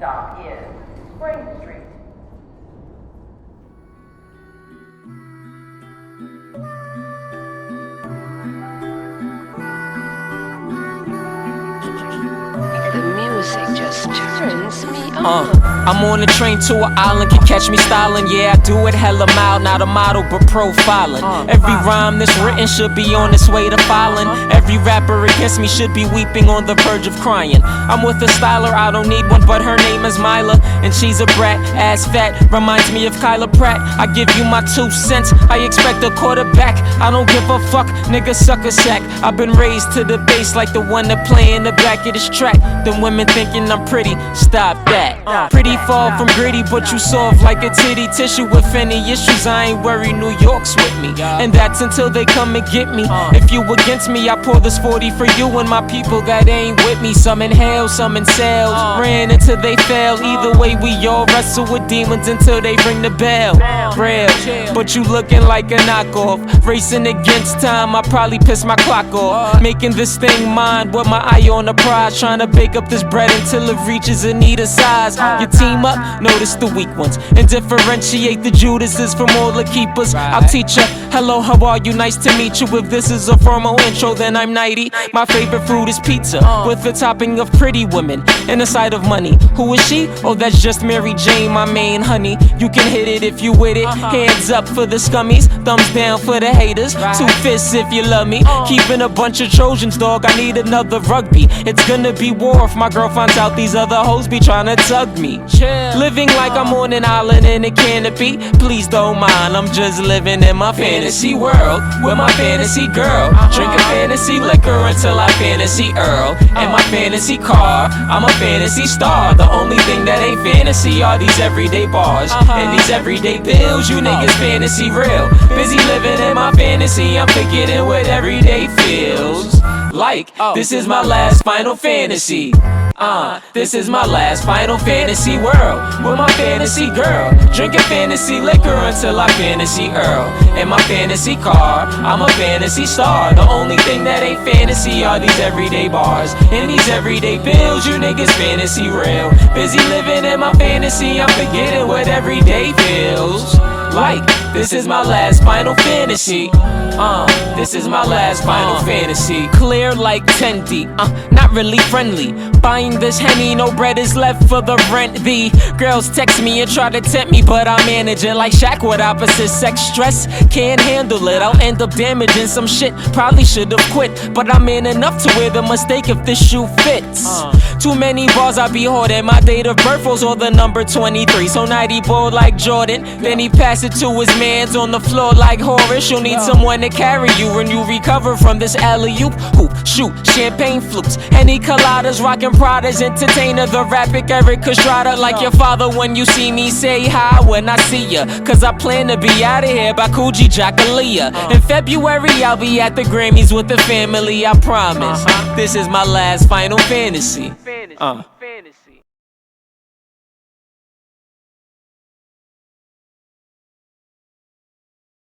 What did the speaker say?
stop is Spring Street. The music just turns me on. I'm on the train to an island, can catch me styling. Yeah, I do it hella mild, not a model but profiling. Every rhyme that's written should be on its way to filing. Every rapper against me should be weeping on the verge of crying. I'm with a styler, I don't need one, but her name is Myla, and she's a brat, ass fat, reminds me of Kyla Pratt. I give you my 2 cents, I expect a quarterback. I don't give a fuck, nigga suck a sack. I've been raised to the bass like the one that play in the back of this track. Them women thinking I'm pretty, stop that. Pretty far from gritty, but you soft like a titty tissue. With any issues, I ain't worried, New York's with me, and that's until they come and get me. If you against me, I pour this 40 for you and my people that ain't with me. Some in hell, some in cells, ran until they fell. Either way, we all wrestle with demons until they ring the bell. Real, but you looking like a knockoff, racing against time. I probably piss my clock off, making this thing mine with my eye on the prize, trying to bake up this bread until it reaches a needed size. You team up, notice the weak ones, and differentiate the Judases from all the keepers. I'll teach ya, hello, how are you, nice to meet you. If this is a formal intro, then I'm nighty. My favorite food is pizza, with a topping of pretty women and a side of money. Who is she? Oh, that's just Mary Jane, my main honey. You can hit it if you with it. Hands up for the scummies, thumbs down for the haters. 2 fists if you love me. Keeping a bunch of Trojans, dog, I need another rugby. It's gonna be war if my girl finds out these other hoes be trying to tug me. Living like I'm on an island in a canopy, please don't mind, I'm just living in my fantasy world with my fantasy girl, drinking fantasy liquor until I fantasy Earl. In my fantasy car, I'm a fantasy star. The only thing that ain't fantasy are these everyday bars and these everyday bills. You niggas fantasy real, busy living in my fantasy. I'm forgetting what everyday feels like. This is my last final fantasy. This is my last final fantasy world with my fantasy girl, drinking fantasy liquor until I fantasy Earl. In my fantasy car, I'm a fantasy star. The only thing that ain't fantasy are these everyday bars and these everyday bills. You niggas fantasy real, busy living in my fantasy. I'm forgetting what everyday feels like. This is my last final fantasy. This is my last final fantasy. Clear like 10 deep, not really friendly. Buying this Henny, no bread is left for the rent. The girls text me and try to tempt me, but I manage it like Shaq with opposite sex. Stress, can't handle it, I'll end up damaging some shit. Probably should've quit, but I'm in enough to wear the mistake if this shoe fits. Too many bars I be hoarding. My date of birth was all the number 23. So nighty ball like Jordan, then he passed it to his mans on the floor like Horace. You'll need someone to carry you when you recover from this alley-oop. Hoop, shoot, champagne flutes, any colladas, rockin' Pradas, entertainer, the rapid Eric Estrada. Like your father when you see me, say hi when I see ya, cause I plan to be out of here by Coogee, Jackalia. In February I'll be at the Grammys with the family, I promise. This is my last final fantasy.